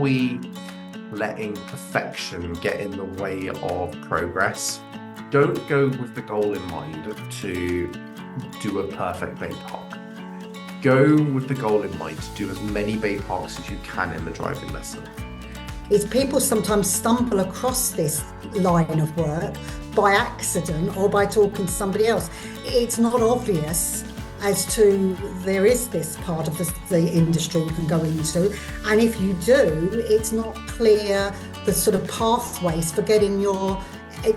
we letting perfection get in the way of progress? Don't go with the goal in mind to do a perfect bay park. Go with the goal in mind to do as many bay parks as you can in the driving lesson. Is people sometimes stumble across this line of work by accident or by talking to somebody else. It's not obvious as to there is this part of the industry you can go into, and if you do, it's not clear the sort of pathways for getting your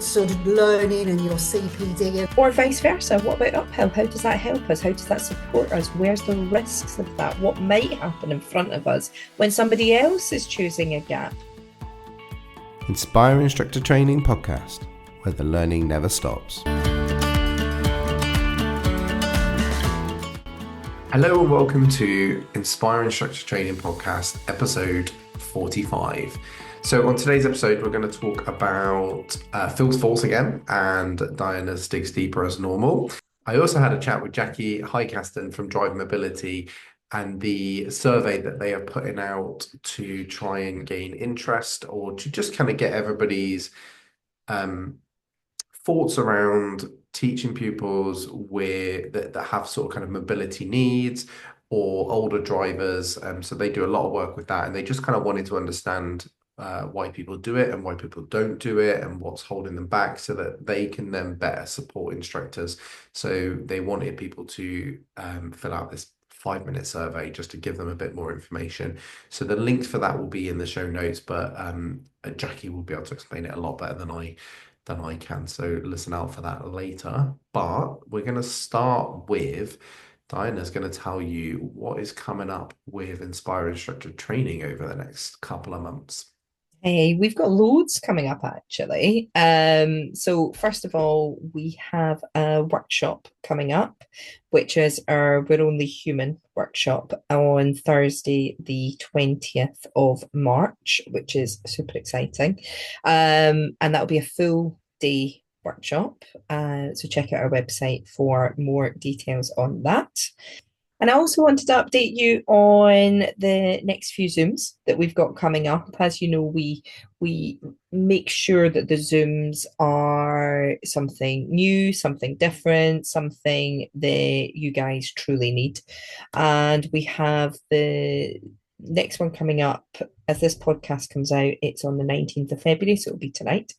sort of learning and your CPD. Or vice versa. What about uphill? How does that help us? How does that support us? Where's the risks of that? What might happen in front of us when somebody else is choosing a gap? Inspire Instructor Training Podcast, where the learning never stops. Hello and welcome to Inspire Instructor Training Podcast, episode 45. So on today's episode, we're going to talk about Phil's faults again and Diana's digs deeper as normal. I also had a chat with Jacky Highcaston from Drive Mobility and the survey that they are putting out to try and gain interest or to just kind of get everybody's thoughts around teaching pupils that have sort of kind of mobility needs or older drivers. So they do a lot of work with that, and they just kind of wanted to understand why people do it and why people don't do it and what's holding them back so that they can then better support instructors. So they wanted people to fill out this 5-minute survey just to give them a bit more information. So the links for that will be in the show notes, but Jacky will be able to explain it a lot better than I can. So listen out for that later. But we're going to start with Diana's going to tell you what is coming up with Inspire Instructor Training over the next couple of months. Hey, we've got loads coming up actually. So first of all, we have a workshop coming up, which is our We're Only Human workshop on Thursday, the 20th of March, which is super exciting. And that'll be a full day workshop. So check out our website for more details on that. And I also wanted to update you on the next few Zooms that we've got coming up. As you know, we make sure that the Zooms are something new, something different, something that you guys truly need. And we have the next one coming up as this podcast comes out. It's on the 19th of February, so it'll be tonight.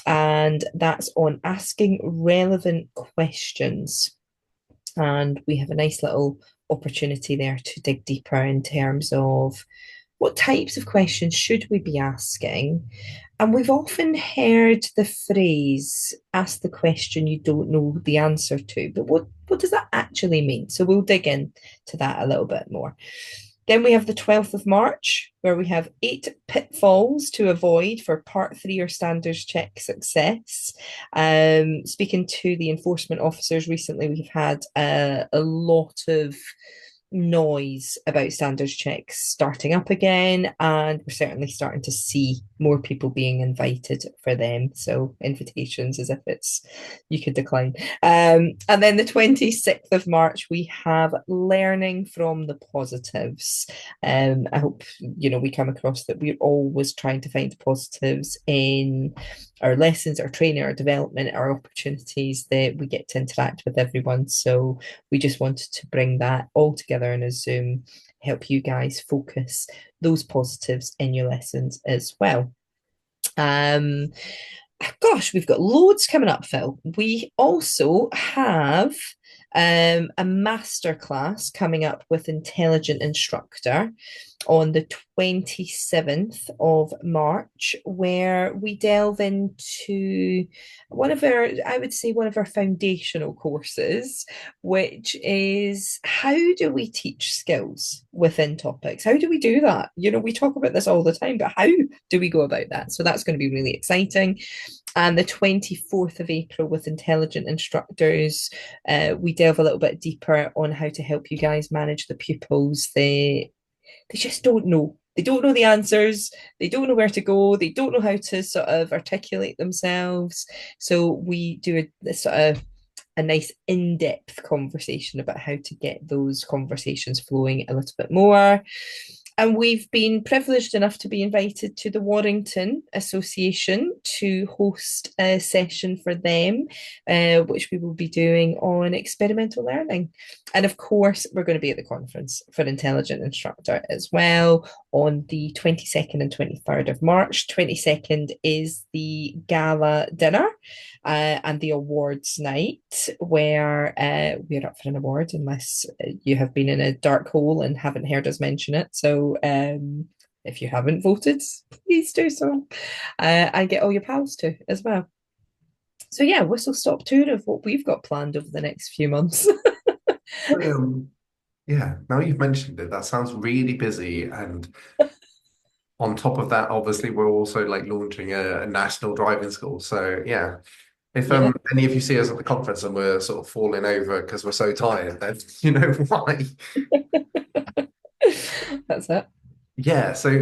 And that's on asking relevant questions. And we have a nice little opportunity there to dig deeper in terms of what types of questions should we be asking. And we've often heard the phrase, ask the question you don't know the answer to, but what does that actually mean? So we'll dig into that a little bit more. Then we have the 12th of March, where we have 8 pitfalls to avoid for Part 3 or Standards Check success. Speaking to the enforcement officers recently, we've had a lot of noise about standards checks starting up again, and we're certainly starting to see more people being invited for them. So invitations as if you could decline. And then the 26th of March, we have learning from the positives. I hope we come across that we're always trying to find positives in our lessons, our training, our development, our opportunities that we get to interact with everyone. So we just wanted to bring that all together in a Zoom, help you guys focus those positives in your lessons as well. Gosh, we've got loads coming up, Phil. We also have a masterclass coming up with Intelligent Instructor on the 27th of March, where we delve into one of our foundational courses, which is how do we teach skills within topics? How do we do that? We talk about this all the time, but how do we go about that? So that's going to be really exciting. And the 24th of April with Intelligent Instructors, we delve a little bit deeper on how to help you guys manage the pupils. They just don't know. They don't know the answers. They don't know where to go. They don't know how to sort of articulate themselves. So we do a nice in-depth conversation about how to get those conversations flowing a little bit more. And we've been privileged enough to be invited to the Warrington Association to host a session for them, which we will be doing on experimental learning. And of course, we're going to be at the conference for Intelligent Instructor as well on the 22nd and 23rd of March. 22nd is the gala dinner and the awards night, where we're up for an award unless you have been in a dark hole and haven't heard us mention it. So if you haven't voted, please do so. And get all your pals to as well. So yeah, whistle stop tour of what we've got planned over the next few months. Yeah, now you've mentioned it, that sounds really busy. And on top of that, obviously, we're also like launching a national driving school. So yeah, if any of you see us at the conference and we're sort of falling over because we're so tired, then you know why. That's it. Yeah, so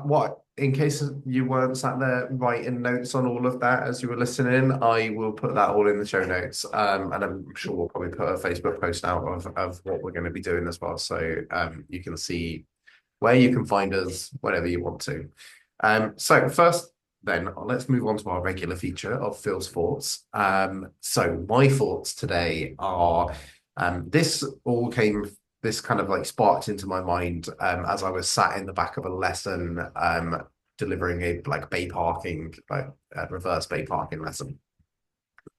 what in case you weren't sat there writing notes on all of that as you were listening, I will put that all in the show notes. And I'm sure we'll probably put a Facebook post out of what we're going to be doing as well. So you can see where you can find us whenever you want to. So first, then let's move on to our regular feature of Phil's thoughts. So my thoughts today are this kind of like sparked into my mind as I was sat in the back of a lesson delivering a like bay parking, like reverse bay parking lesson.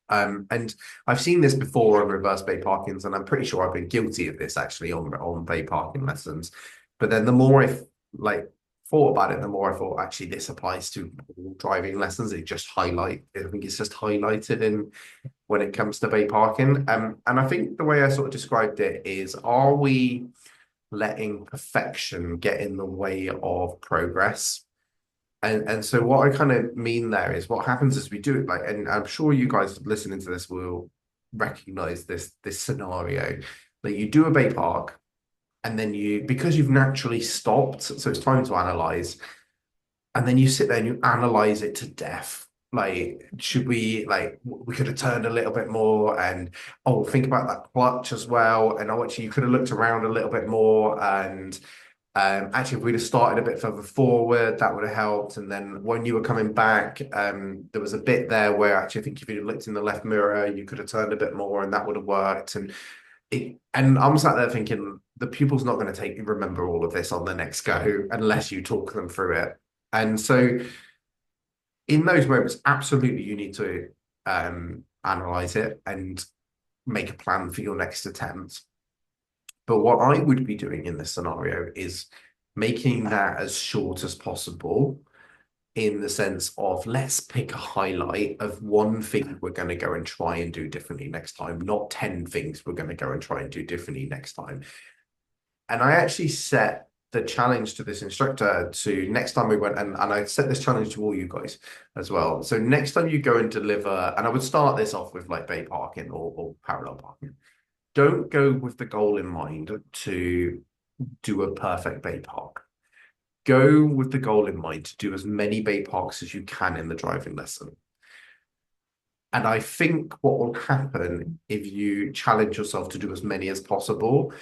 And I've seen this before on reverse bay parkings, and I'm pretty sure I've been guilty of this actually on bay parking lessons. But then the more I like thought about it, the more I thought actually this applies to all driving lessons. I think it's just highlighted in when it comes to bay parking. And I think the way I sort of described it is, are we letting perfection get in the way of progress? And so what I kind of mean there is what happens is we do it like, and I'm sure you guys listening to this will recognize this scenario that you do a bay park, and then because you've naturally stopped, so it's time to analyze, and then you sit there and you analyze it to death. Like, we could have turned a little bit more, and think about that clutch as well, and actually you could have looked around a little bit more, and actually if we'd have started a bit further forward, that would have helped. And then when you were coming back, there was a bit there where actually I think if you'd have looked in the left mirror, you could have turned a bit more, and that would have worked. And I'm sat there thinking the pupil's not going to remember all of this on the next go unless you talk them through it. And so in those moments, absolutely you need to analyze it and make a plan for your next attempt. But what I would be doing in this scenario is making that as short as possible, in the sense of let's pick a highlight of one thing we're going to go and try and do differently next time, not 10 things we're going to go and try and do differently next time. And I actually set the challenge to this instructor to next time we went, and I set this challenge to all you guys as well. So next time you go and deliver, and I would start this off with like bay parking or parallel parking. Don't go with the goal in mind to do a perfect bay park. Go with the goal in mind to do as many bay parks as you can in the driving lesson. And I think what will happen if you challenge yourself to do as many as possible,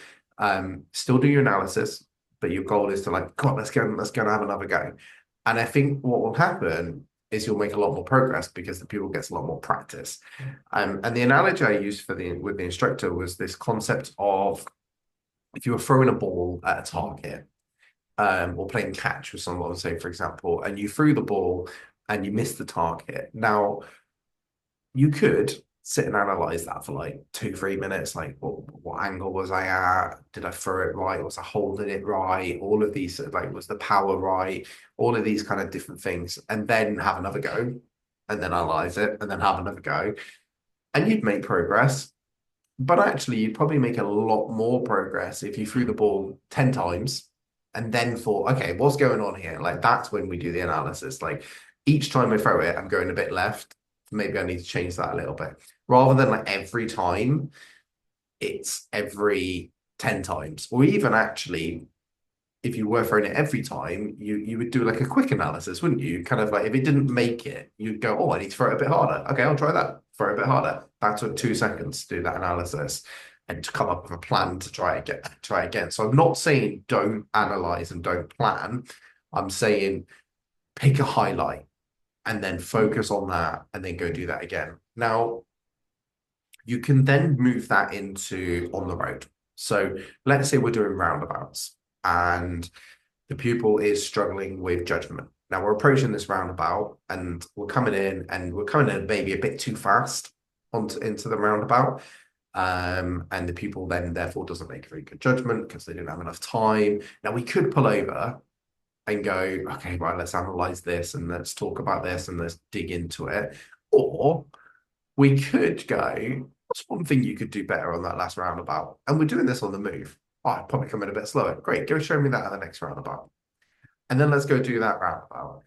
still do your analysis, but your goal is to like, God, let's go and have another go. And I think what will happen is you'll make a lot more progress because the pupil gets a lot more practice. And the analogy I used with the instructor was this concept of if you were throwing a ball at a target, or playing catch with someone, say, for example, and you threw the ball and you missed the target. Now, you could sit and analyze that for like 2-3 minutes, like what angle was I at? Did I throw it right? Was I holding it right? All of these, like, was the power right? All of these kind of different things, and then have another go, and then analyze it, and then have another go, and you'd make progress. But actually, you'd probably make a lot more progress if you threw the ball 10 times and then thought, okay, what's going on here? Like, that's when we do the analysis. Like, each time I throw it, I'm going a bit left. Maybe I need to change that a little bit. Rather than like every time, it's every 10 times. Or even actually, if you were throwing it every time, you would do like a quick analysis, wouldn't you? Kind of like if it didn't make it, you'd go, oh, I need to throw it a bit harder. Okay, I'll try that. Throw it a bit harder. That took 2 seconds to do that analysis. and to come up with a plan to try again. So I'm not saying don't analyze and don't plan. I'm saying pick a highlight and then focus on that and then go do that again. Now, you can then move that into on the road. So let's say we're doing roundabouts and the pupil is struggling with judgment. Now we're approaching this roundabout and we're coming in maybe a bit too fast into the roundabout. And the pupil then therefore doesn't make a very good judgment because they didn't have enough time. Now we could pull over and go, okay, right, let's analyze this and let's talk about this and let's dig into it. Or we could go, what's one thing you could do better on that last roundabout? And we're doing this on the move. Oh, I'd probably come in a bit slower. Great, go show me that at the next roundabout. And then let's go do that roundabout.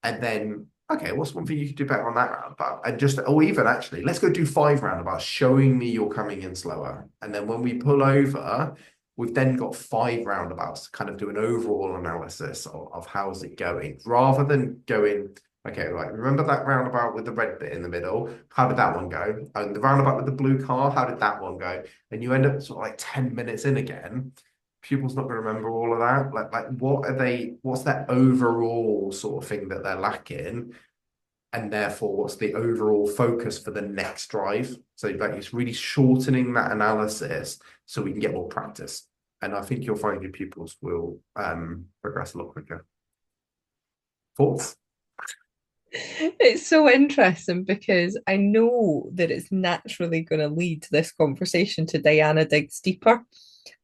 And then, okay, what's one thing you could do better on that roundabout? And just, or even actually, let's go do 5 roundabouts, showing me you're coming in slower. And then when we pull over, we've then got 5 roundabouts to kind of do an overall analysis of how's it going, rather than going, okay, right, remember that roundabout with the red bit in the middle? How did that one go? And the roundabout with the blue car, how did that one go? And you end up sort of like 10 minutes in again. Pupils not going to remember all of that. Like what's that overall sort of thing that they're lacking? And therefore, what's the overall focus for the next drive? So like it's really shortening that analysis so we can get more practice. And I think you'll find your pupils will progress a lot quicker. Thoughts? It's so interesting because I know that it's naturally going to lead this conversation to Diana Digs Deeper,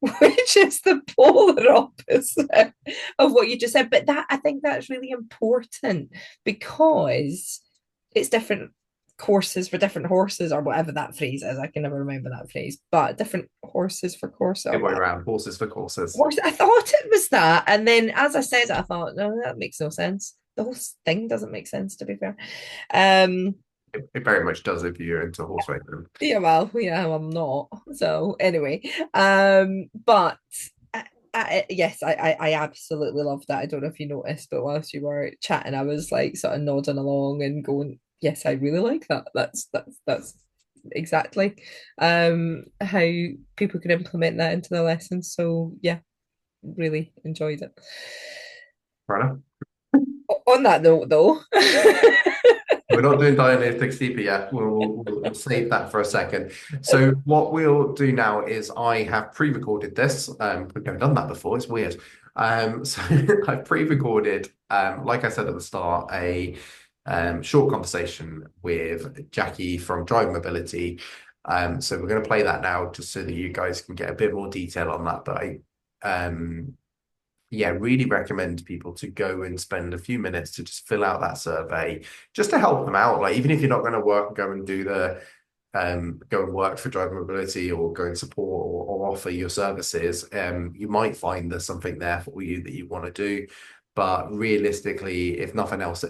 which is the polar opposite of what you just said. But that, I think that's really important because it's different courses for different horses, or whatever that phrase is. I can never remember that phrase, but different horses for courses. Way around, horses for courses. I thought it was that. And then as I said it, I thought, no, that makes no sense. The whole thing doesn't make sense, to be fair. It very much does if you're into horse racing. Yeah, well, yeah, I'm not. So anyway, but yes, I absolutely love that. I don't know if you noticed, but whilst you were chatting, I was like sort of nodding along and going, yes, I really like that. That's exactly how people can implement that into the lesson. So yeah, really enjoyed it. Right. On that note, though, we're not doing Diana Digs Deeper yet. We'll save that for a second. So what we'll do now is I have pre-recorded this. We've never done that before. It's weird. So I've pre-recorded, like I said at the start, a short conversation with Jacky from Drive Mobility. So we're going to play that now just so that you guys can get a bit more detail on that. But yeah, really recommend people to go and spend a few minutes to just fill out that survey just to help them out. Like, even if you're not going to go and do the go and work for Drive Mobility or go and support or offer your services, you might find there's something there for you that you want to do. But realistically, if nothing else,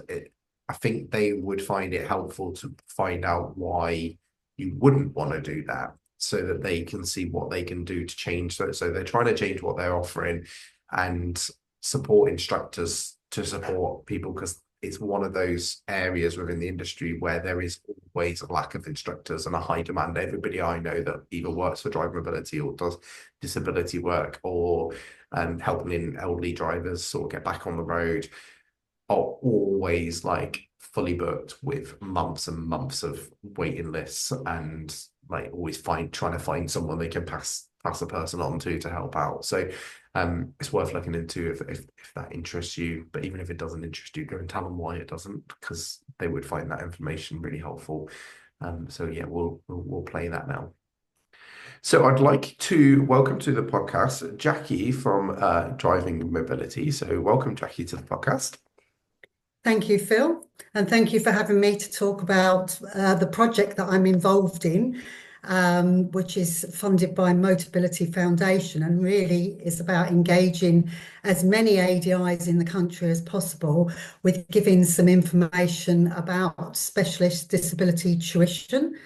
I think they would find it helpful to find out why you wouldn't want to do that, so that they can see what they can do to change. So they're trying to change what they're offering and support instructors to support people, because it's one of those areas within the industry where there is always a lack of instructors and a high demand. Everybody I know that either works for Drive Mobility or does disability work or helping elderly drivers sort of get back on the road are always like fully booked with months and months of waiting lists, and like always trying to find someone they can pass a person on to help out. So it's worth looking into if that interests you. But even if it doesn't interest you, go and tell them why it doesn't, because they would find that information really helpful. So yeah, we'll play that now. So I'd like to welcome to the podcast Jacky from Driving Mobility. So welcome, Jacky, to the podcast. Thank you, Phil, and thank you for having me to talk about the project that I'm involved in, which is funded by Motability Foundation, and really is about engaging as many ADIs in the country as possible with giving some information about specialist disability tuition,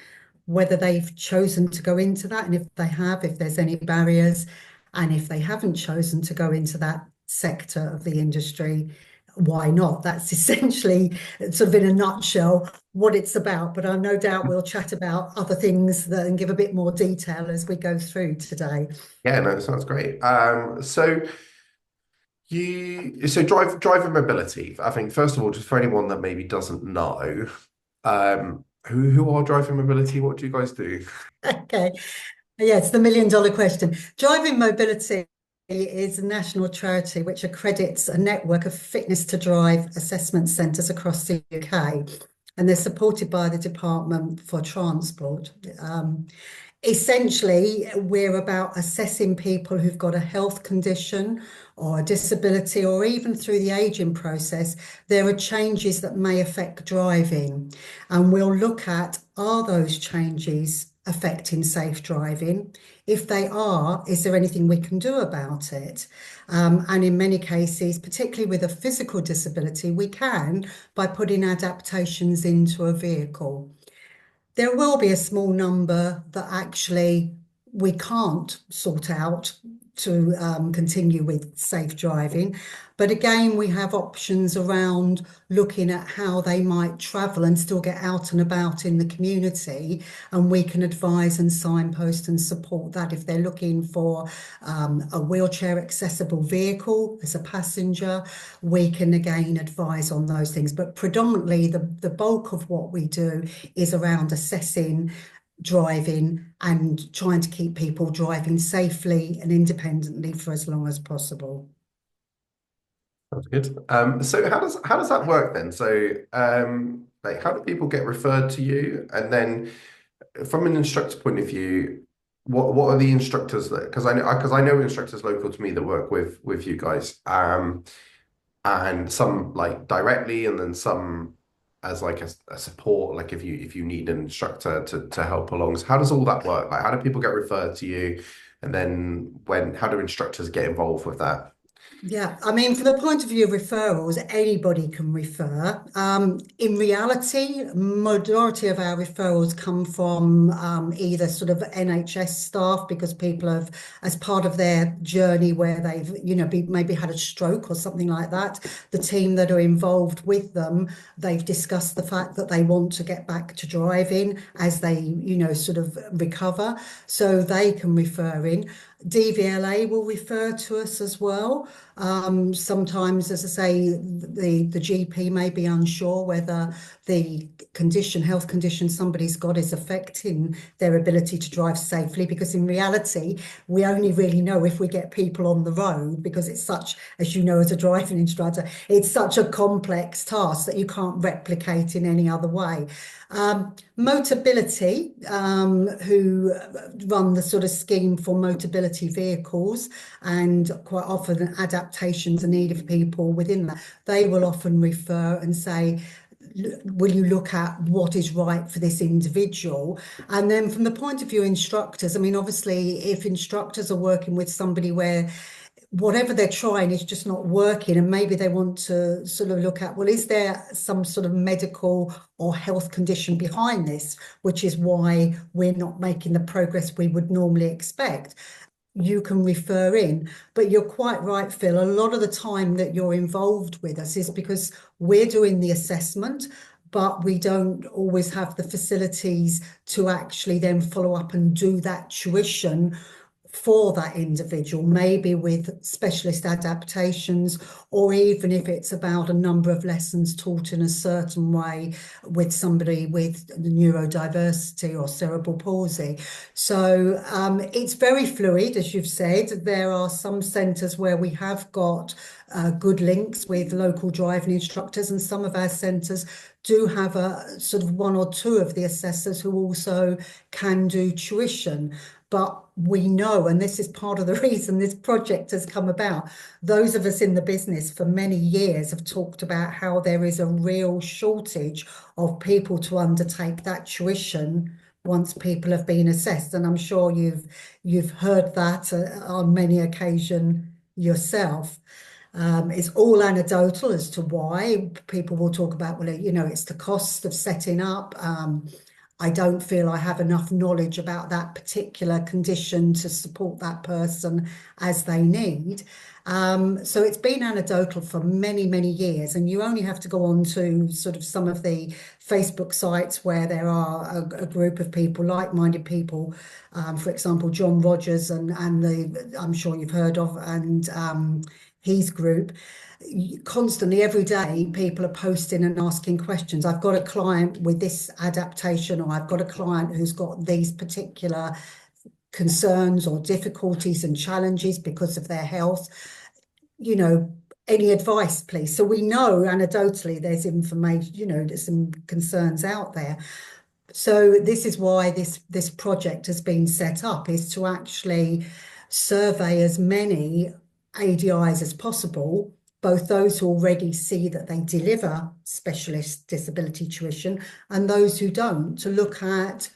whether they've chosen to go into that, and if they have, if there's any barriers, and if they haven't chosen to go into that sector of the industry, why not? That's essentially, sort of in a nutshell, what it's about, but I no doubt we'll chat about other things that and give a bit more detail as we go through today. Yeah, no, sounds great. So driver mobility. I think first of all, just for anyone that maybe doesn't know, who are driving mobility? What do you guys do? Okay. Yeah, it's the $1 million question. Driving Mobility is a national charity which accredits a network of fitness to drive assessment centres across the UK, and they're supported by the Department for Transport. Essentially, we're about assessing people who've got a health condition or a disability, or even through the aging process, there are changes that may affect driving. And we'll look at, are those changes affecting safe driving? If they are, is there anything we can do about it? And in many cases, particularly with a physical disability, we can by putting adaptations into a vehicle. There will be a small number that actually we can't sort out to continue with safe driving. But again, we have options around looking at how they might travel and still get out and about in the community. And we can advise and signpost and support that if they're looking for a wheelchair accessible vehicle as a passenger, we can again advise on those things. But predominantly the bulk of what we do is around assessing driving and trying to keep people driving safely and independently for as long as possible. That's good. So how does that work then? So like how do people get referred to you? And then from an instructor point of view, what are the instructors that, because I know instructors local to me that work with you guys, and some like directly, and then some as like a support, like if you need an instructor to help along. So how does all that work? Like how do people get referred to you? And then how do instructors get involved with that? Yeah, I mean, from the point of view of referrals, anybody can refer. In reality, majority of our referrals come from either sort of NHS staff, because people have, as part of their journey where they've, maybe had a stroke or something like that, the team that are involved with them, they've discussed the fact that they want to get back to driving as they, sort of recover. So they can refer in. DVLA will refer to us as well. Sometimes, as I say, the GP may be unsure whether the health condition somebody's got is affecting their ability to drive safely, because in reality, we only really know if we get people on the road, because it's such, as you know, as a driving instructor, it's such a complex task that you can't replicate in any other way. Motability, who run the sort of scheme for motability vehicles, and quite often adaptations are needed for people within that, they will often refer and say, will you look at what is right for this individual? And then from the point of view of instructors, I mean, obviously, if instructors are working with somebody where whatever they're trying is just not working, and maybe they want to sort of look at, well, is there some sort of medical or health condition behind this, which is why we're not making the progress we would normally expect? You can refer in. But you're quite right, Phil, a lot of the time that you're involved with us is because we're doing the assessment, but we don't always have the facilities to actually then follow up and do that tuition for that individual, maybe with specialist adaptations, or even if it's about a number of lessons taught in a certain way with somebody with neurodiversity or cerebral palsy. So it's very fluid, as you've said. There are some centres where we have got good links with local driving instructors, and some of our centres do have a sort of one or two of the assessors who also can do tuition. But we know, and this is part of the reason this project has come about, those of us in the business for many years have talked about how there is a real shortage of people to undertake that tuition once people have been assessed. And I'm sure you've heard that on many occasions yourself. It's all anecdotal as to why. People will talk about, well, it's the cost of setting up. I don't feel I have enough knowledge about that particular condition to support that person as they need. So it's been anecdotal for many, many years, and you only have to go on to sort of some of the Facebook sites where there are a group of people, like-minded people, for example, John Rogers and I'm sure you've heard of, and his group. Constantly, every day, people are posting and asking questions. I've got a client with this adaptation, or I've got a client who's got these particular concerns or difficulties and challenges because of their health. Any advice, please? So we know anecdotally there's information, there's some concerns out there. So this is why this project has been set up, is to actually survey as many ADIs as possible, both those who already see that they deliver specialist disability tuition and those who don't, to look at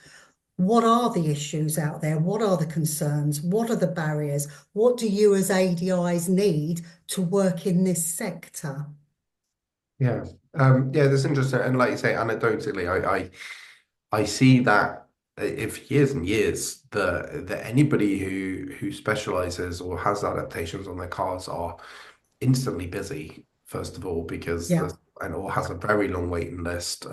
what are the issues out there, what are the concerns, what are the barriers, what do you as ADIs need to work in this sector? Yeah, that's interesting. And like you say, anecdotally, I see that if years and years that anybody who specializes or has adaptations on their cars are instantly busy, first of all, because or has a very long waiting list,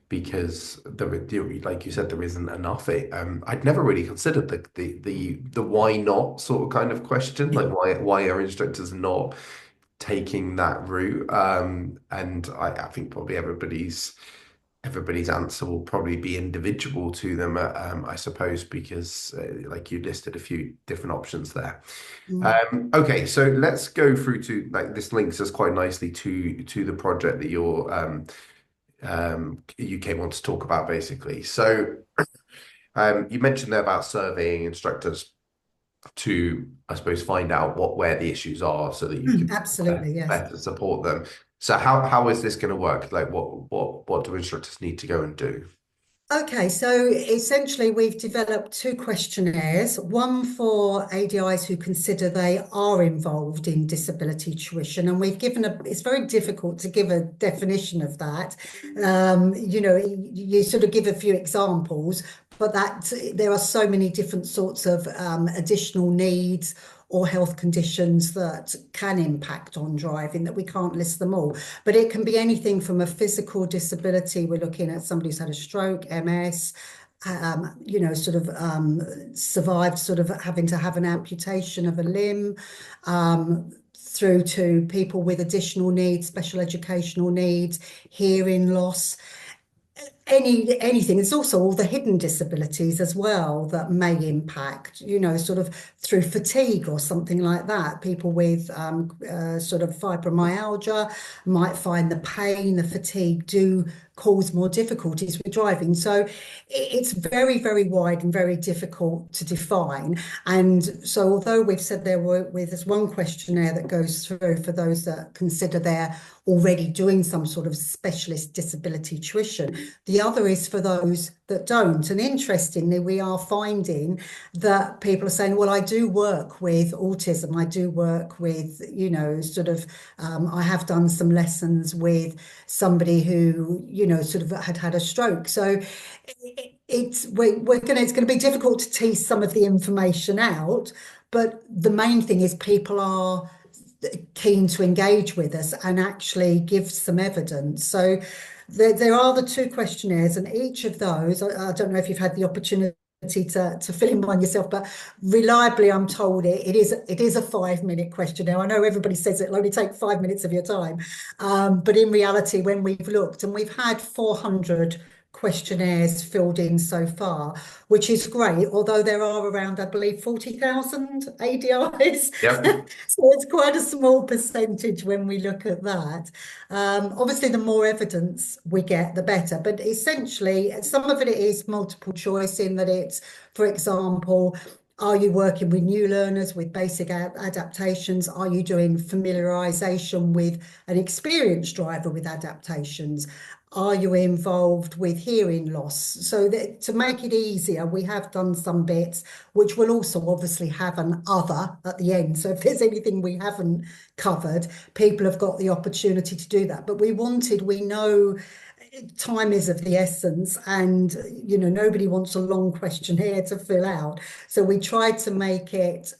because like you said, there isn't enough. I'd never really considered the why not sort of kind of question, like why are instructors not taking that route? And I think probably everybody's answer will probably be individual to them, I suppose, because like you listed a few different options there. Okay, so let's go through to, like, this links us quite nicely to the project that your you came on to talk about, basically. So you mentioned there about surveying instructors to, I suppose, find out where the issues are so that you can absolutely, yes, better support them. So how is this going to work? Like, what do instructors need to go and do? Okay, so essentially we've developed 2 questionnaires, one for ADIs who consider they are involved in disability tuition, and we've given it's very difficult to give a definition of that. You sort of give a few examples, but that there are so many different sorts of additional needs or health conditions that can impact on driving that we can't list them all. But it can be anything from a physical disability. We're looking at somebody who's had a stroke, MS, survived sort of having to have an amputation of a limb, through to people with additional needs, special educational needs, hearing loss. Anything. It's also all the hidden disabilities as well that may impact, sort of through fatigue or something like that. People with sort of fibromyalgia might find the pain, the fatigue do cause more difficulties with driving. So it's very, very wide and very difficult to define. And so although we've said there's one questionnaire that goes through for those that consider they're already doing some sort of specialist disability tuition, the other is for those that don't. And interestingly, we are finding that people are saying, well, I do work with autism, I do work with, I have done some lessons with somebody who, sort of had a stroke. So it's going to be difficult to tease some of the information out, but the main thing is people are keen to engage with us and actually give some evidence. So there are the 2 questionnaires, and each of those, I don't know if you've had the opportunity to fill in one yourself, but reliably I'm told it is a 5-minute questionnaire. I know everybody says it'll only take 5 minutes of your time, but in reality, when we've looked, and we've had 400 questionnaires filled in so far, which is great, although there are around, I believe, 40,000 ADIs. Yep. So it's quite a small percentage when we look at that. Obviously, the more evidence we get, the better. But essentially, some of it is multiple choice in that it's, for example, are you working with new learners with basic adaptations? Are you doing familiarisation with an experienced driver with adaptations? Are you involved with hearing loss? So that, to make it easier, we have done some bits, which will also obviously have an other at the end. So if there's anything we haven't covered, people have got the opportunity to do that. But we know time is of the essence, and nobody wants a long questionnaire to fill out. So we tried to make it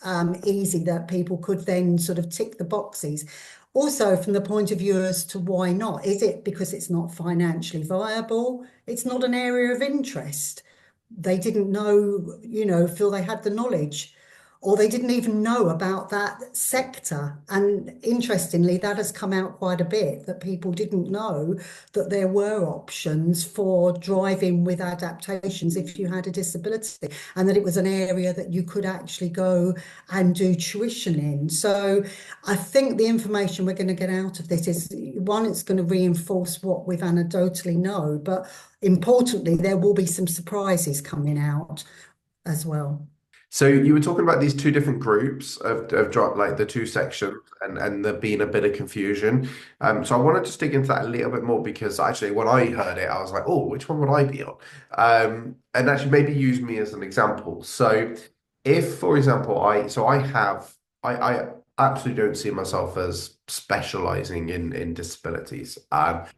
easy that people could then sort of tick the boxes. Also, from the point of view as to why not? Is it because it's not financially viable? It's not an area of interest. They didn't know, feel they had the knowledge, or they didn't even know about that sector. And interestingly, that has come out quite a bit, that people didn't know that there were options for driving with adaptations if you had a disability, and that it was an area that you could actually go and do tuition in. So I think the information we're going to get out of this is, one, it's going to reinforce what we've anecdotally know, but importantly, there will be some surprises coming out as well. So you were talking about these two different groups of like the two sections, and there being a bit of confusion. So I wanted to dig into that a little bit more, because actually when I heard it, I was like, oh, which one would I be on? And actually maybe use me as an example. So if, for example, I absolutely don't see myself as specialising in disabilities, but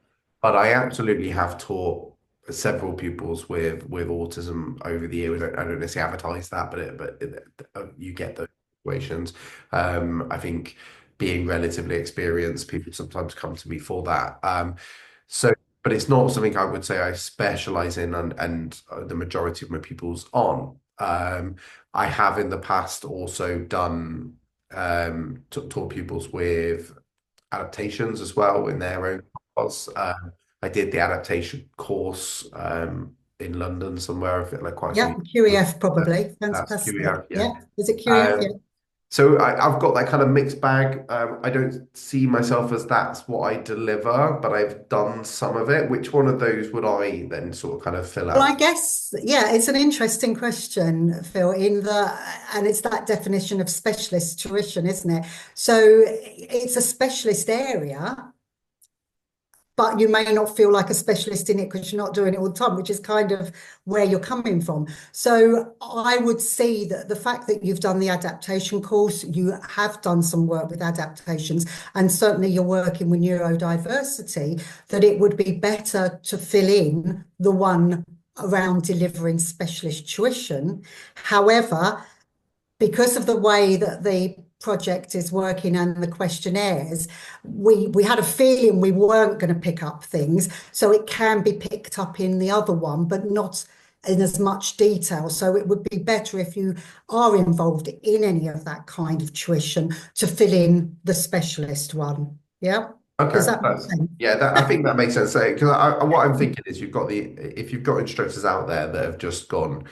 I absolutely have taught several pupils with autism over the years. I don't necessarily advertise that, but you get those situations. I think, being relatively experienced, people sometimes come to me for that. But it's not something I would say I specialize in, and the majority of my pupils on. I have in the past also done taught pupils with adaptations as well in their own class. I did the adaptation course in London somewhere. I feel like quite a few. QEF probably. That's QEF, yeah. Is it QEF? Yeah. So I've got that kind of mixed bag. I don't see myself as that's what I deliver, but I've done some of it. Which one of those would I then sort of kind of fill out? Well, I guess, it's an interesting question, Phil, and it's that definition of specialist tuition, isn't it? So it's a specialist area, but you may not feel like a specialist in it because you're not doing it all the time, which is kind of where you're coming from. So I would see that the fact that you've done the adaptation course, you have done some work with adaptations, and certainly you're working with neurodiversity, that it would be better to fill in the one around delivering specialist tuition. However, because of the way that the project is working and the questionnaires, we had a feeling we weren't going to pick up things, so it can be picked up in the other one, but not in as much detail. So it would be better, if you are involved in any of that kind of tuition, to fill in the specialist one. Yeah. Okay. Does that make sense? Yeah, I think that makes sense. Because what I'm thinking is, if you've got instructors out there that have just gone,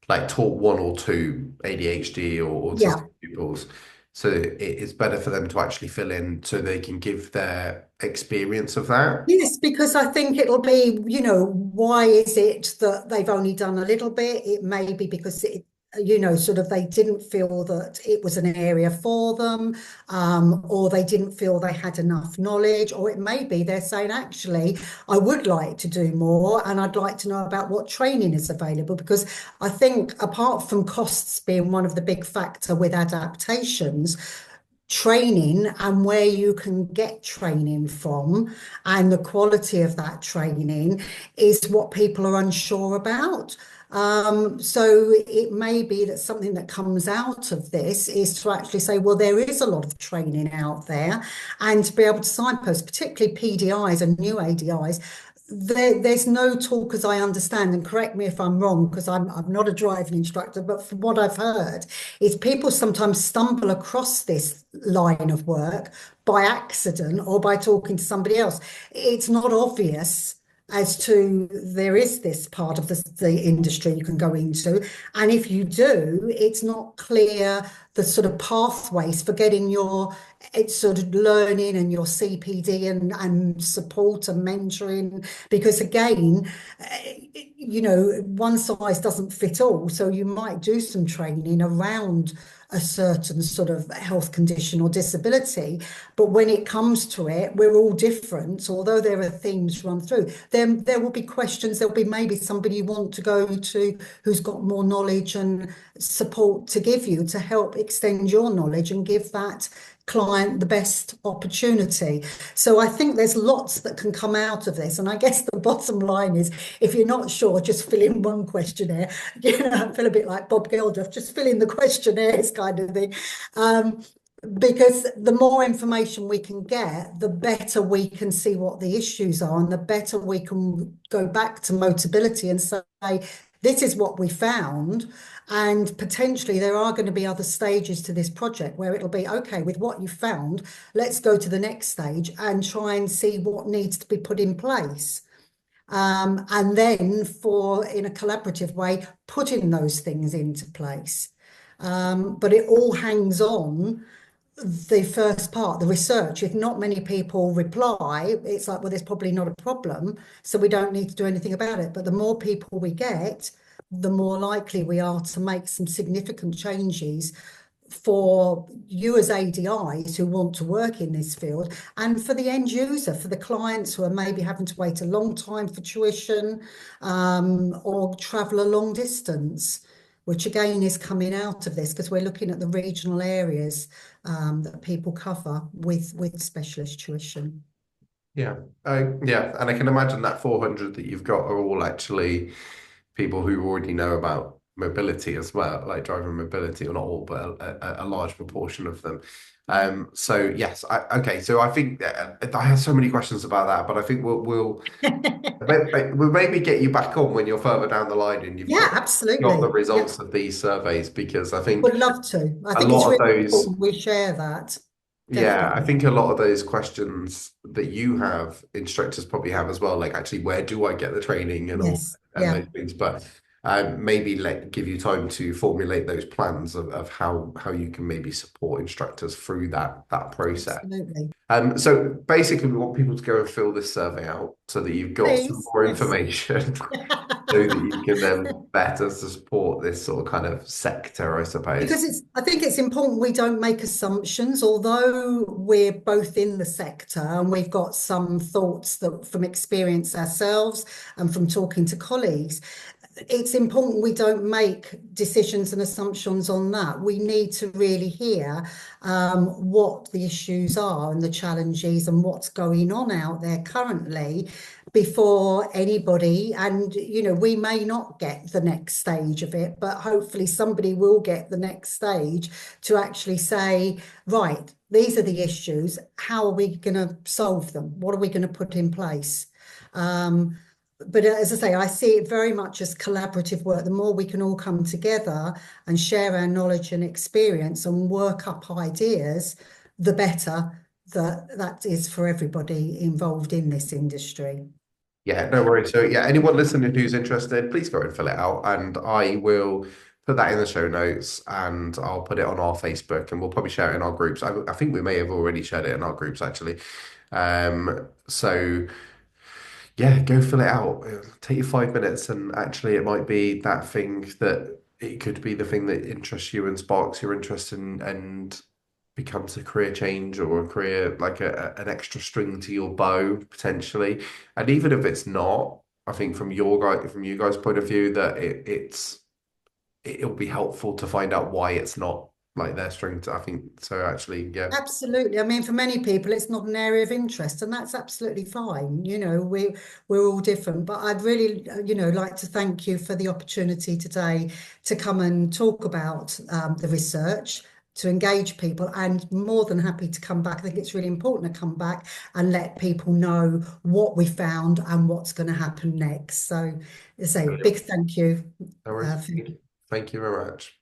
like, taught one or two ADHD or autistic pupils, so it's better for them to actually fill in so they can give their experience of that. Yes, because I think it'll be, why is it that they've only done a little bit? It may be because sort of they didn't feel that it was an area for them, or they didn't feel they had enough knowledge, or it may be they're saying, actually, I would like to do more, and I'd like to know about what training is available. Because I think, apart from costs being one of the big factor with adaptations, training and where you can get training from and the quality of that training is what people are unsure about. So it may be that something that comes out of this is to actually say, well, there is a lot of training out there, and to be able to signpost, particularly PDIs and new ADIs. There's no talk, as I understand, and correct me if I'm wrong, because I'm not a driving instructor, but from what I've heard, is people sometimes stumble across this line of work by accident or by talking to somebody else. It's not obvious as to there is this part of the industry you can go into, and if you do, it's not clear the sort of pathways for getting your sort of learning and your CPD and support and mentoring, because again, one size doesn't fit all. So you might do some training around a certain sort of health condition or disability, but when it comes to it, we're all different. Although there are themes run through, then there will be questions. There'll be maybe somebody you want to go to who's got more knowledge and support to give you to help extend your knowledge and give that client the best opportunity. So I think there's lots that can come out of this. And I guess the bottom line is, if you're not sure, just fill in one questionnaire. I feel a bit like Bob Geldof, just fill in the questionnaires kind of thing. Because the more information we can get, the better we can see what the issues are, and the better we can go back to Motability and say, this is what we found. And potentially there are going to be other stages to this project where it'll be, okay, with what you found, let's go to the next stage and try and see what needs to be put in place. And then in a collaborative way, putting those things into place. But it all hangs on the first part, the research. If not many people reply, it's like, well, there's probably not a problem, so we don't need to do anything about it. But the more people we get, the more likely we are to make some significant changes for you as ADIs who want to work in this field, and for the end user, for the clients who are maybe having to wait a long time for tuition, or travel a long distance, which again is coming out of this, because we're looking at the regional areas that people cover with specialist tuition. Yeah, yeah, and I can imagine that 400 that you've got are all actually people who already know about mobility as well, like driver mobility, or not all, but a large proportion of them. So yes, okay. So I think I have so many questions about that, but I think we'll maybe get you back on when you're further down the line and you've absolutely got the results of these surveys, because I think would love to. I think it's really important we share that. Definitely. Yeah, I think a lot of those questions that you have, instructors probably have as well, like actually, where do I get the training and all those things, but maybe give you time to formulate those plans of how you can maybe support instructors through that process. Absolutely. So basically, we want people to go and fill this survey out so that you've got some more information so that you can then better support this sort of kind of sector, I suppose. Because I think it's important we don't make assumptions, although we're both in the sector and we've got some thoughts that from experience ourselves and from talking to colleagues. It's important we don't make decisions and assumptions on that. We need to really hear what the issues are and the challenges and what's going on out there currently before anybody, and we may not get the next stage of it, but hopefully somebody will get the next stage to actually say, right, these are the issues, how are we going to solve them, what are we going to put in place? But as I say, I see it very much as collaborative work. The more we can all come together and share our knowledge and experience and work up ideas, the better that is for everybody involved in this industry. Yeah, no worries. So yeah, anyone listening who's interested, please go and fill it out, and I will put that in the show notes, and I'll put it on our Facebook, and we'll probably share it in our groups. I think we may have already shared it in our groups actually. So yeah, go fill it out. Take your 5 minutes, and actually it might be that thing that it could be the thing that interests you and sparks your interest and becomes a career change or a career, like an extra string to your bow potentially. And even if it's not, I think from you guys' point of view, that it'll be helpful to find out why it's not like their string to, I think so actually. Yeah, absolutely. I mean, for many people it's not an area of interest, and that's absolutely fine. We're all different, but I'd really like to thank you for the opportunity today to come and talk about the research, to engage people, and more than happy to come back. I think it's really important to come back and let people know what we found and what's going to happen next. So as I say, big thank you. Thank you very much.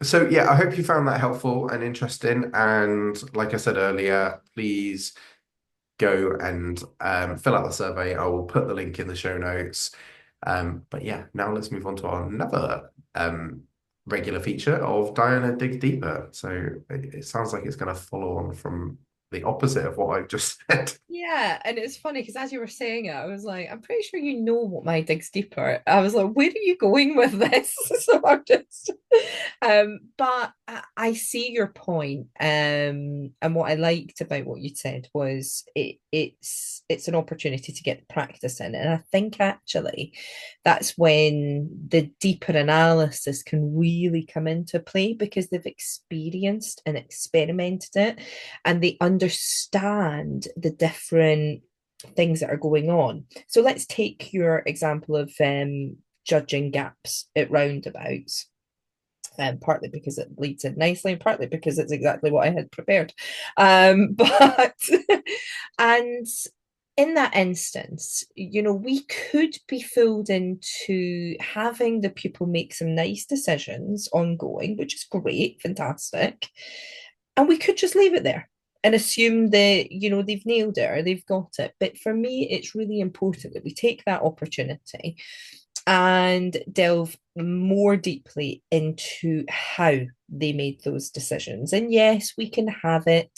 So yeah, I hope you found that helpful and interesting. And like I said earlier, please go and fill out the survey. I will put the link in the show notes. But yeah, now let's move on to another regular feature of Diana Dig Deeper. So it sounds like it's going to follow on from the opposite of what I've just said. Yeah, and it's funny because as you were saying it, I was like, I'm pretty sure you know what my dig's deeper. I was like, where are you going with this? So I'm just, but I see your point. And what I liked about what you said was it's an opportunity to get the practice in, and I think actually that's when the deeper analysis can really come into play because they've experienced and experimented it, and they understand the different things that are going on. So let's take your example of judging gaps at roundabouts. Partly because it leads in nicely, and partly because it's exactly what I had prepared. But and in that instance, we could be fooled into having the pupil make some nice decisions ongoing, which is great, fantastic. And we could just leave it there and assume that, they've nailed it or they've got it. But for me, it's really important that we take that opportunity and delve more deeply into how they made those decisions. And yes, we can have it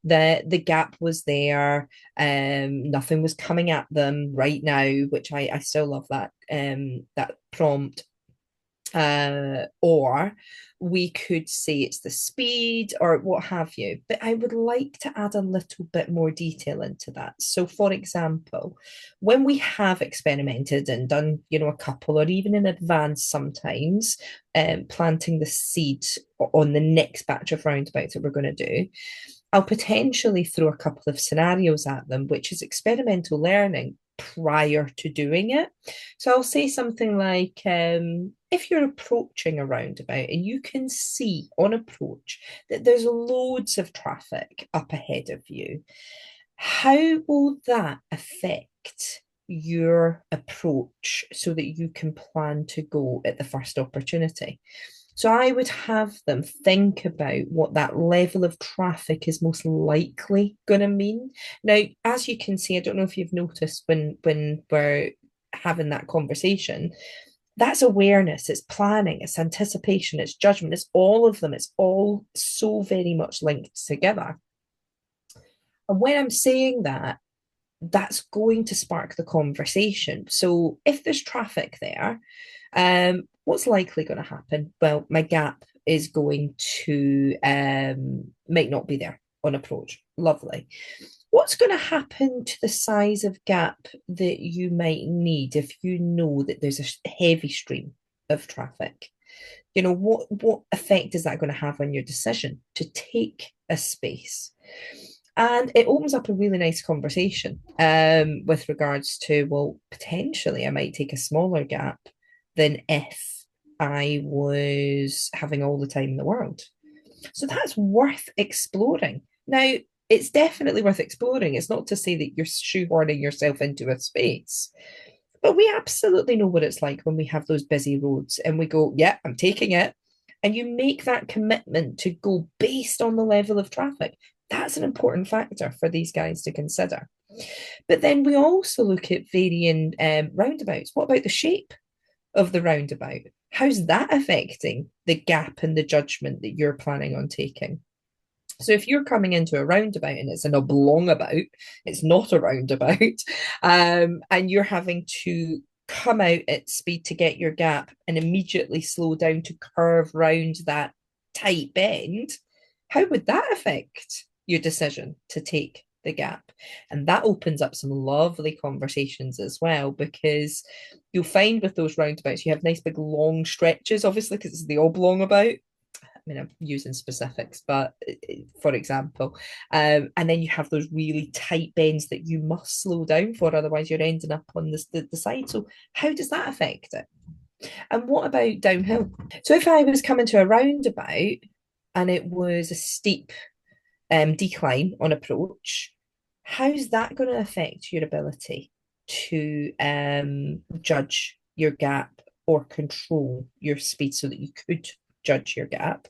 that the gap was there, nothing was coming at them right now, which I still love that prompt. Or we could say it's the speed or what have you, but I would like to add a little bit more detail into that. So for example, when we have experimented and done, a couple or even in advance sometimes, planting the seed on the next batch of roundabouts that we're going to do, I'll potentially throw a couple of scenarios at them, which is experimental learning prior to doing it. So I'll say something like, if you're approaching a roundabout and you can see on approach that there's loads of traffic up ahead of you, how will that affect your approach so that you can plan to go at the first opportunity? So I would have them think about what that level of traffic is most likely going to mean. Now, as you can see, I don't know if you've noticed when we're having that conversation, that's awareness, it's planning, it's anticipation, it's judgment, it's all of them. It's all so very much linked together. And when I'm saying that, that's going to spark the conversation. So if there's traffic there, what's likely going to happen? Well, my gap is going to might not be there on approach. Lovely. What's going to happen to the size of gap that you might need if you know that there's a heavy stream of traffic? What effect is that going to have on your decision to take a space? And it opens up a really nice conversation with regards to, well, potentially I might take a smaller gap than if I was having all the time in the world. So that's worth exploring. Now, it's definitely worth exploring. It's not to say that you're shoehorning yourself into a space, but we absolutely know what it's like when we have those busy roads and we go, yeah, I'm taking it. And you make that commitment to go based on the level of traffic. That's an important factor for these guys to consider. But then we also look at varying roundabouts. What about the shape of the roundabout? How's that affecting the gap and the judgment that you're planning on taking? So if you're coming into a roundabout and it's an oblong about, it's not a roundabout, and you're having to come out at speed to get your gap and immediately slow down to curve round that tight bend, how would that affect your decision to take the gap? And that opens up some lovely conversations as well, because you'll find with those roundabouts, you have nice big long stretches, obviously, because it's the oblong about. I mean, I'm using specifics, but for example, and then you have those really tight bends that you must slow down for, otherwise you're ending up on the side. So how does that affect it? And what about downhill? So if I was coming to a roundabout and it was a steep decline on approach, how's that going to affect your ability to judge your gap or control your speed so that you could judge your gap?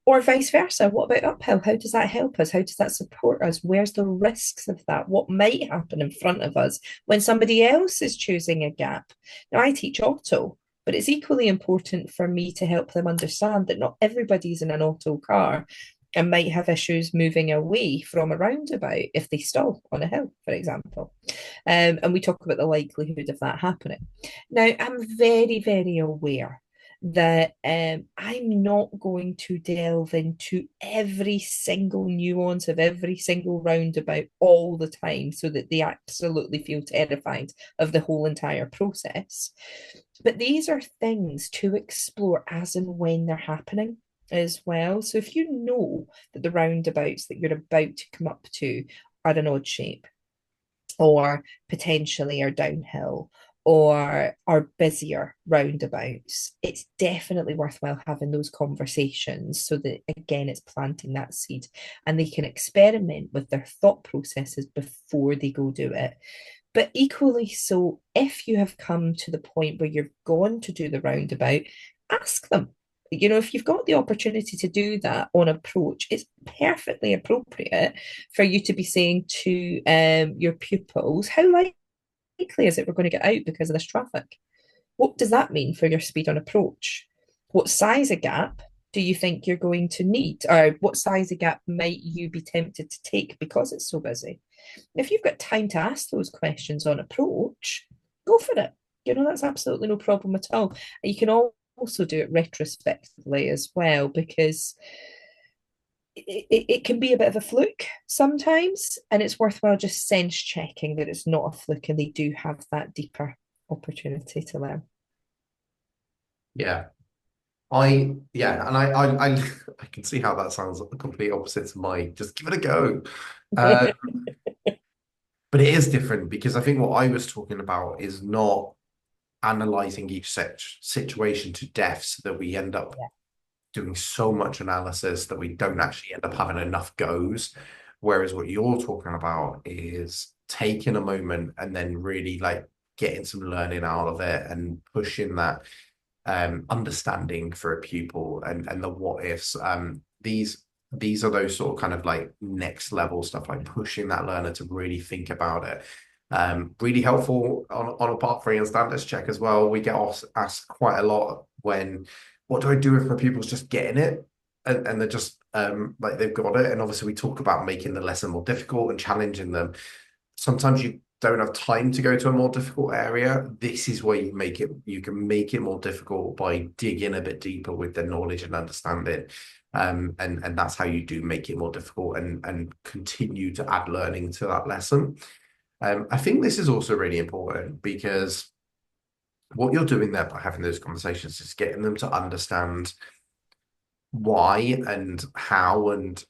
Or vice versa, what about uphill? How does that help us? How does that support us? Where's the risks of that? What might happen in front of us when somebody else is choosing a gap? Now, I teach auto, but it's equally important for me to help them understand that not everybody's in an auto car and might have issues moving away from a roundabout if they stall on a hill, for example. And we talk about the likelihood of that happening. Now, I'm very, very aware that I'm not going to delve into every single nuance of every single roundabout all the time so that they absolutely feel terrified of the whole entire process. But these are things to explore as and when they're happening as well. So if you know that the roundabouts that you're about to come up to are an odd shape, or potentially are downhill, or are busier roundabouts, it's definitely worthwhile having those conversations so that, again, it's planting that seed and they can experiment with their thought processes before they go do it. But equally so, if you have come to the point where you're going to do the roundabout, ask them. If you've got the opportunity to do that on approach, it's perfectly appropriate for you to be saying to your pupils, how likely is it we're going to get out because of this traffic? What does that mean for your speed on approach? What size of gap do you think you're going to need? Or what size of gap might you be tempted to take because it's so busy? If you've got time to ask those questions on approach, go for it. That's absolutely no problem at all. And you can also do it retrospectively as well, because it can be a bit of a fluke sometimes, and it's worthwhile just sense checking that it's not a fluke and they do have that deeper opportunity to learn. Yeah. I can see how that sounds the complete opposite to my just give it a go. But it is different because I think what I was talking about is not analyzing each situation to death so that we end up doing so much analysis that we don't actually end up having enough goes. Whereas what you're talking about is taking a moment and then really like getting some learning out of it and pushing that understanding for a pupil and the what ifs. These are those sort of kind of like next level stuff, like pushing that learner to really think about it. Really helpful on a part 3 and standards check as well. We get asked quite a lot what do I do if my pupil's just getting it and they're just like they've got it? And obviously we talk about making the lesson more difficult and challenging them. Sometimes you don't have time to go to a more difficult area. This is where you can make it more difficult by digging a bit deeper with the knowledge and understanding. And that's how you do make it more difficult and continue to add learning to that lesson. I think this is also really important because what you're doing there by having those conversations is getting them to understand why and how and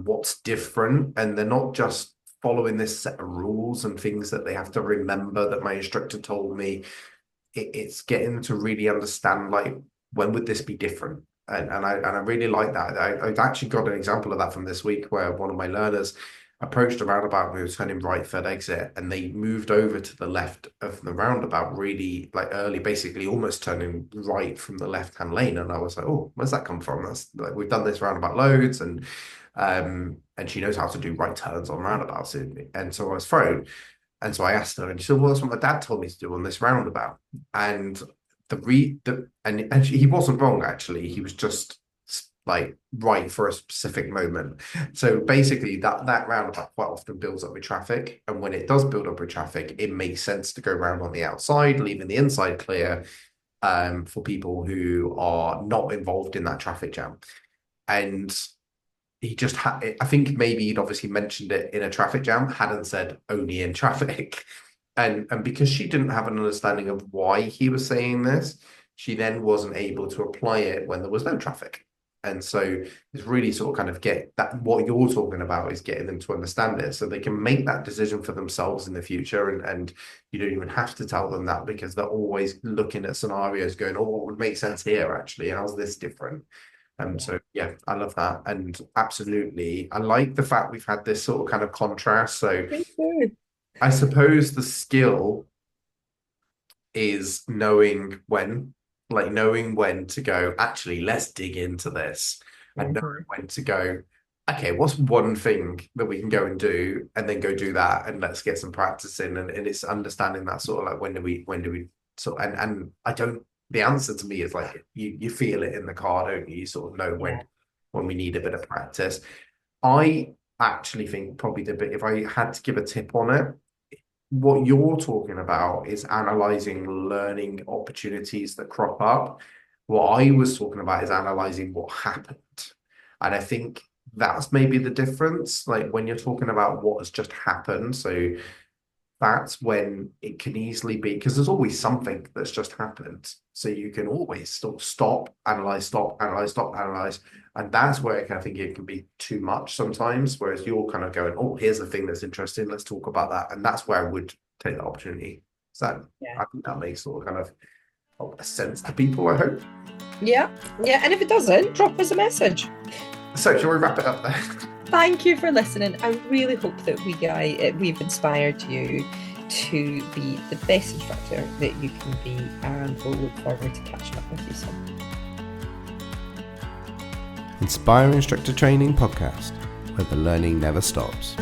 what's different, and they're not just following this set of rules and things that they have to remember that my instructor told me. It's getting them to really understand, like, when would this be different? And I really like that. I've actually got an example of that from this week where one of my learners approached a roundabout. We were turning right, third exit, and they moved over to the left of the roundabout really like early, basically almost turning right from the left-hand lane. And I was like, oh, where's that come from? That's like, we've done this roundabout loads, and she knows how to do right turns on roundabouts. And so I was thrown. And so I asked her, and she said, well, that's what my dad told me to do on this roundabout. And he wasn't wrong, actually. He was just like right for a specific moment. So basically that roundabout quite often builds up with traffic, and when it does build up with traffic, it makes sense to go around on the outside, leaving the inside clear for people who are not involved in that traffic jam. And he just had, I think maybe he'd obviously mentioned it in a traffic jam, hadn't said only in traffic. And because she didn't have an understanding of why he was saying this, she then wasn't able to apply it when there was no traffic. And so it's really sort of kind of get that, what you're talking about is getting them to understand it so they can make that decision for themselves in the future. And you don't even have to tell them that, because they're always looking at scenarios going, oh, what would make sense here actually? How's this different? So yeah, I love that. And absolutely, I like the fact we've had this sort of kind of contrast. So I suppose the skill is knowing when to go, actually, let's dig into this, and knowing when to go, okay, what's one thing that we can go and do, and then go do that, and let's get some practice in. And it's understanding that sort of like, when do we sort of, and I don't, the answer to me is like, you feel it in the car, don't you? You sort of know when when we need a bit of practice. I actually think probably the bit, if I had to give a tip on it, what you're talking about is analyzing learning opportunities that crop up. What I was talking about is analyzing what happened. And I think that's maybe the difference. Like when you're talking about what has just happened, so that's when it can easily be, because there's always something that's just happened. So you can always stop, analyze, and that's where I think it can be too much sometimes. Whereas you're kind of going, oh, here's the thing that's interesting, let's talk about that, and that's where I would take the opportunity. So I think that makes sort of kind of sense to people, I hope. Yeah, and if it doesn't, drop us a message. So shall we wrap it up there? Thank you for listening. I really hope that we've inspired you to be the best instructor that you can be, and we'll look forward to catching up with you soon. Inspire Instructor Training Podcast, where the learning never stops.